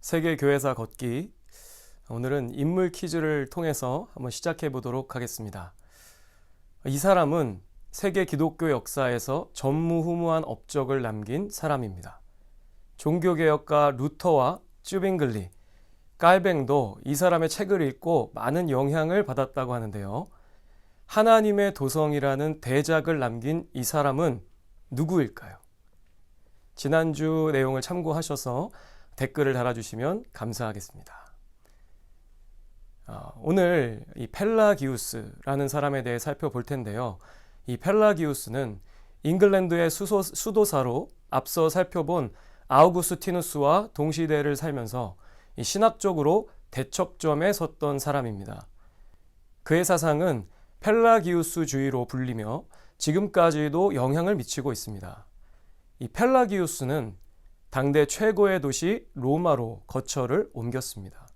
세계교회사 걷기. 오늘은 인물 퀴즈를 통해서 한번 시작해 보도록 하겠습니다. 이 사람은 세계 기독교 역사에서 전무후무한 업적을 남긴 사람입니다. 종교개혁가 루터와 쯔빙글리, 깔뱅도 이 사람의 책을 읽고 많은 영향을 받았다고 하는데요. 하나님의 도성이라는 대작을 남긴 이 사람은 누구일까요? 지난주 내용을 참고하셔서 댓글을 달아주시면 감사하겠습니다. 오늘 이 펠라기우스라는 사람에 대해 살펴볼 텐데요. 이 펠라기우스는 잉글랜드의 수도사로 앞서 살펴본 아우구스티누스와 동시대를 살면서 이 신학적으로 대척점에 섰던 사람입니다. 그의 사상은 펠라기우스주의로 불리며 지금까지도 영향을 미치고 있습니다. 이 펠라기우스는 당대 최고의 도시 로마로 거처를 옮겼습니다.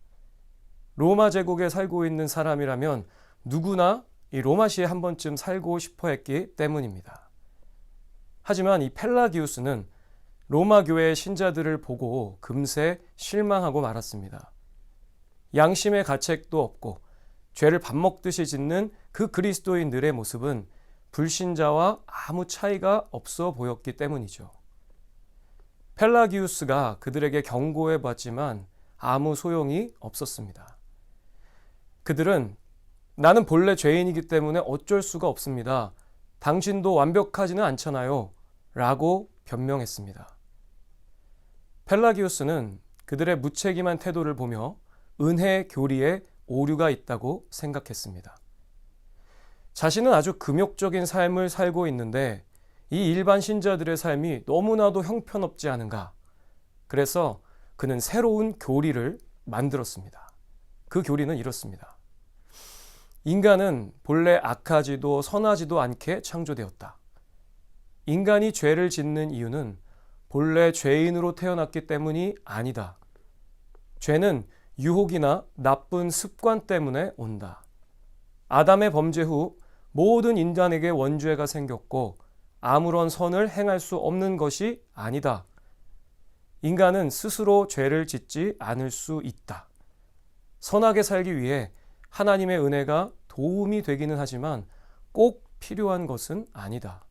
로마 제국에 살고 있는 사람이라면 누구나 이 로마시에 한 번쯤 살고 싶어 했기 때문입니다. 하지만 이 펠라기우스는 로마 교회의 신자들을 보고 금세 실망하고 말았습니다. 양심의 가책도 없고 죄를 밥 먹듯이 짓는 그 그리스도인들의 모습은 불신자와 아무 차이가 없어 보였기 때문이죠. 펠라기우스가 그들에게 경고해 봤지만 아무 소용이 없었습니다. 그들은 나는 본래 죄인이기 때문에 어쩔 수가 없습니다. 당신도 완벽하지는 않잖아요. 라고 변명했습니다. 펠라기우스는 그들의 무책임한 태도를 보며 은혜 교리에 오류가 있다고 생각했습니다. 자신은 아주 금욕적인 삶을 살고 있는데 이 일반 신자들의 삶이 너무나도 형편없지 않은가. 그래서 그는 새로운 교리를 만들었습니다. 그 교리는 이렇습니다. 인간은 본래 악하지도 선하지도 않게 창조되었다. 인간이 죄를 짓는 이유는 본래 죄인으로 태어났기 때문이 아니다. 죄는 유혹이나 나쁜 습관 때문에 온다. 아담의 범죄 후 모든 인간에게 원죄가 생겼고 아무런 선을 행할 수 없는 것이 아니다. 인간은 스스로 죄를 짓지 않을 수 있다. 선하게 살기 위해 하나님의 은혜가 도움이 되기는 하지만 꼭 필요한 것은 아니다.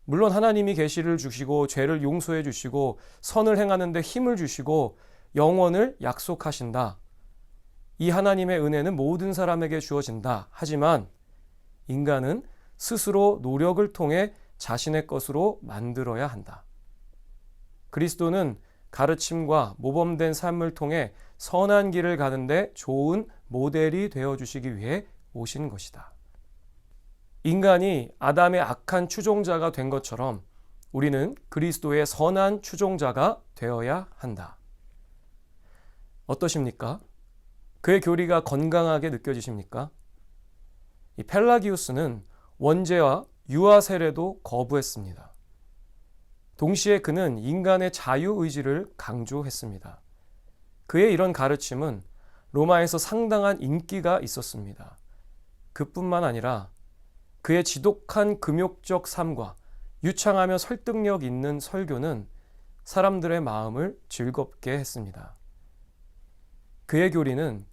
물론 하나님이 계시를 주시고 죄를 용서해 주시고 선을 행하는 데 힘을 주시고 영원을 약속하신다. 이 하나님의 은혜는 모든 사람에게 주어진다. 하지만 인간은 스스로 노력을 통해 자신의 것으로 만들어야 한다. 그리스도는 가르침과 모범된 삶을 통해 선한 길을 가는데 좋은 모델이 되어주시기 위해 오신 것이다. 인간이 아담의 악한 추종자가 된 것처럼 우리는 그리스도의 선한 추종자가 되어야 한다. 어떠십니까? 그의 교리가 건강하게 느껴지십니까? 이 펠라기우스는 원죄와 유아 세례도 거부했습니다. 동시에 그는 인간의 자유의지를 강조했습니다. 그의 이런 가르침은 로마에서 상당한 인기가 있었습니다. 그뿐만 아니라 그의 지독한 금욕적 삶과 유창하며 설득력 있는 설교는 사람들의 마음을 즐겁게 했습니다. 그의 교리는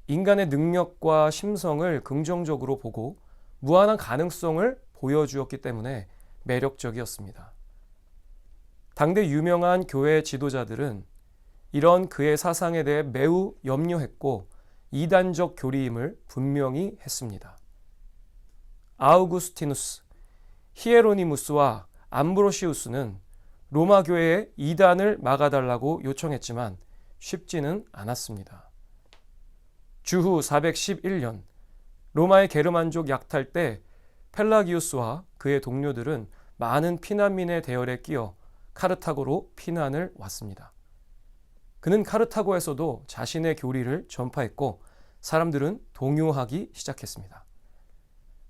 인간의 능력과 심성을 긍정적으로 보고 무한한 가능성을 보여주었기 때문에 매력적이었습니다. 당대 유명한 교회 지도자들은 이런 그의 사상에 대해 매우 염려했고 이단적 교리임을 분명히 했습니다. 아우구스티누스, 히에로니무스와 암브로시우스는 로마 교회의 이단을 막아달라고 요청했지만 쉽지는 않았습니다. 주후 411년 로마의 게르만족 약탈 때 펠라기우스와 그의 동료들은 많은 피난민의 대열에 끼어 카르타고로 피난을 왔습니다. 그는 카르타고에서도 자신의 교리를 전파했고 사람들은 동요하기 시작했습니다.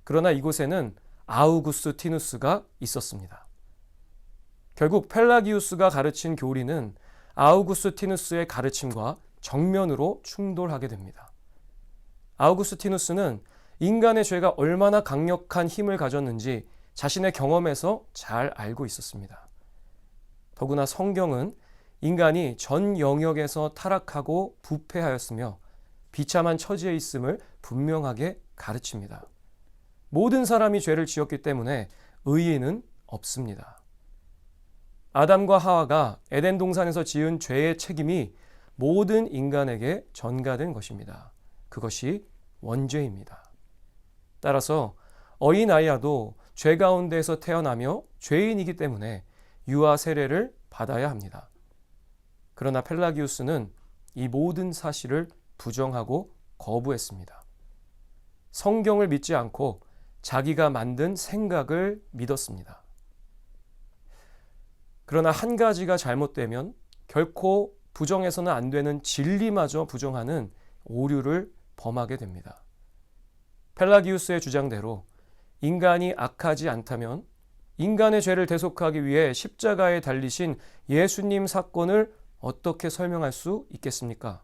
그러나 이곳에는 아우구스티누스가 있었습니다. 결국 펠라기우스가 가르친 교리는 아우구스티누스의 가르침과 정면으로 충돌하게 됩니다. 아우구스티누스는 인간의 죄가 얼마나 강력한 힘을 가졌는지 자신의 경험에서 잘 알고 있었습니다. 더구나 성경은 인간이 전 영역에서 타락하고 부패하였으며 비참한 처지에 있음을 분명하게 가르칩니다. 모든 사람이 죄를 지었기 때문에 의인은 없습니다. 아담과 하와가 에덴 동산에서 지은 죄의 책임이 모든 인간에게 전가된 것입니다. 그것이 원죄입니다. 따라서 어린아이야도 죄 가운데에서 태어나며 죄인이기 때문에 유아 세례를 받아야 합니다. 그러나 펠라기우스는 이 모든 사실을 부정하고 거부했습니다. 성경을 믿지 않고 자기가 만든 생각을 믿었습니다. 그러나 한 가지가 잘못되면 결코 부정해서는 안 되는 진리마저 부정하는 오류를 범하게 됩니다. 펠라기우스의 주장대로 인간이 악하지 않다면 인간의 죄를 대속하기 위해 십자가에 달리신 예수님 사건을 어떻게 설명할 수 있겠습니까?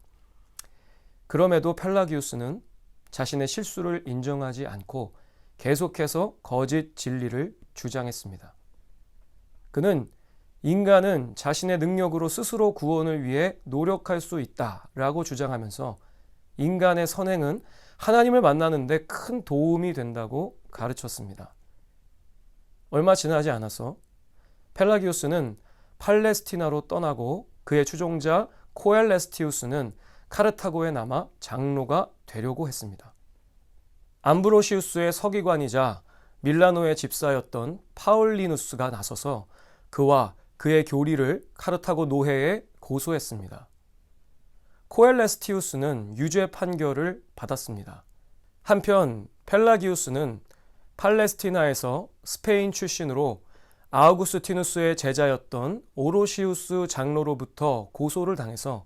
그럼에도 펠라기우스는 자신의 실수를 인정하지 않고 계속해서 거짓 진리를 주장했습니다. 그는 인간은 자신의 능력으로 스스로 구원을 위해 노력할 수 있다라고 주장하면서 인간의 선행은 하나님을 만나는 데 큰 도움이 된다고 가르쳤습니다. 얼마 지나지 않아서 펠라기우스는 팔레스티나로 떠나고 그의 추종자 코엘레스티우스는 카르타고에 남아 장로가 되려고 했습니다. 암브로시우스의 서기관이자 밀라노의 집사였던 파울리누스가 나서서 그와 그의 교리를 카르타고 노회에 고소했습니다. 코엘레스티우스는 유죄 판결을 받았습니다. 한편 펠라기우스는 팔레스티나에서 스페인 출신으로 아우구스티누스의 제자였던 오로시우스 장로로부터 고소를 당해서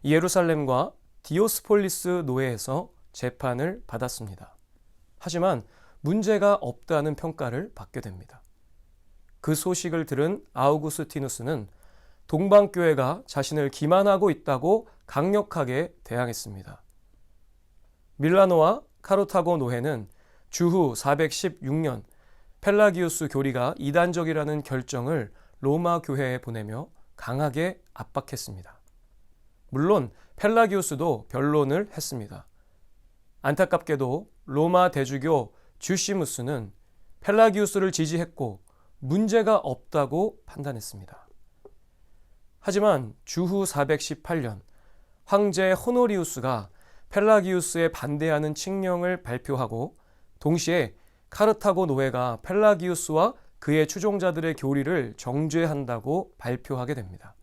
예루살렘과 디오스폴리스 노회에서 재판을 받았습니다. 하지만 문제가 없다는 평가를 받게 됩니다. 그 소식을 들은 아우구스티누스는 동방교회가 자신을 기만하고 있다고 강력하게 대항했습니다. 밀라노와 카르타고 노회는 주후 416년 펠라기우스 교리가 이단적이라는 결정을 로마 교회에 보내며 강하게 압박했습니다. 물론 펠라기우스도 변론을 했습니다. 안타깝게도 로마 대주교 주시무스는 펠라기우스를 지지했고 문제가 없다고 판단했습니다. 하지만 주후 418년 황제 호노리우스가 펠라기우스에 반대하는 칙령을 발표하고 동시에 카르타고 노회가 펠라기우스와 그의 추종자들의 교리를 정죄한다고 발표하게 됩니다.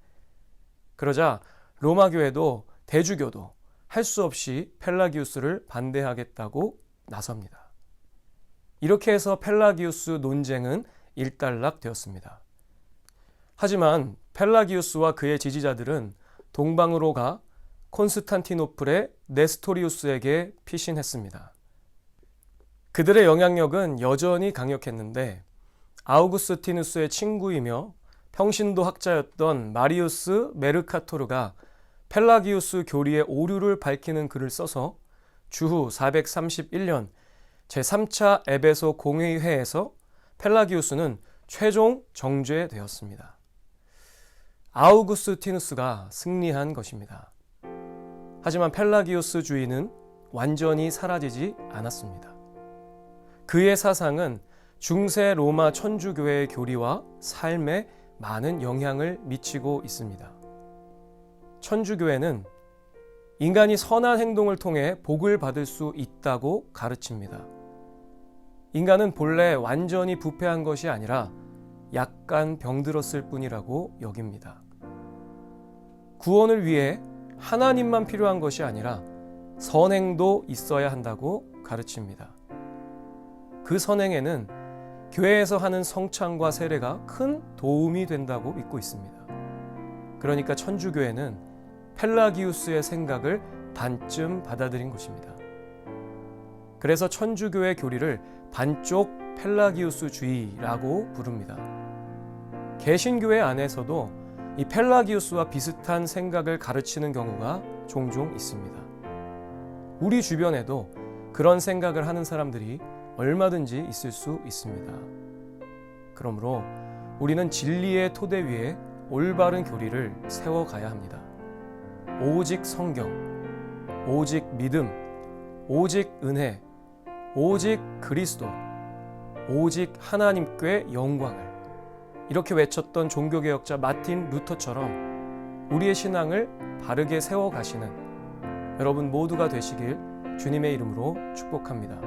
그러자 로마 교회도 대주교도 할 수 없이 펠라기우스를 반대하겠다고 나섭니다. 이렇게 해서 펠라기우스 논쟁은 일단락되었습니다. 하지만 펠라기우스와 그의 지지자들은 동방으로 가 콘스탄티노플의 네스토리우스에게 피신했습니다. 그들의 영향력은 여전히 강력했는데 아우구스티누스의 친구이며 평신도 학자였던 마리우스 메르카토르가 펠라기우스 교리의 오류를 밝히는 글을 써서 주후 431년 제3차 에베소 공의회에서 펠라기우스는 최종 정죄되었습니다. 아우구스티누스가 승리한 것입니다. 하지만 펠라기우스주의는 완전히 사라지지 않았습니다. 그의 사상은 중세 로마 천주교회의 교리와 삶에 많은 영향을 미치고 있습니다. 천주교회는 인간이 선한 행동을 통해 복을 받을 수 있다고 가르칩니다. 인간은 본래 완전히 부패한 것이 아니라 약간 병들었을 뿐이라고 여깁니다. 구원을 위해 하나님만 필요한 것이 아니라 선행도 있어야 한다고 가르칩니다. 그 선행에는 교회에서 하는 성찬과 세례가 큰 도움이 된다고 믿고 있습니다. 그러니까 천주교회는 펠라기우스의 생각을 반쯤 받아들인 것입니다. 그래서 천주교의 교리를 반쪽 펠라기우스주의라고 부릅니다. 개신교회 안에서도 이 펠라기우스와 비슷한 생각을 가르치는 경우가 종종 있습니다. 우리 주변에도 그런 생각을 하는 사람들이 얼마든지 있을 수 있습니다. 그러므로 우리는 진리의 토대 위에 올바른 교리를 세워가야 합니다. 오직 성경, 오직 믿음, 오직 은혜, 오직 그리스도, 오직 하나님께 영광을. 이렇게 외쳤던 종교개혁자 마틴 루터처럼 우리의 신앙을 바르게 세워가시는 여러분 모두가 되시길 주님의 이름으로 축복합니다.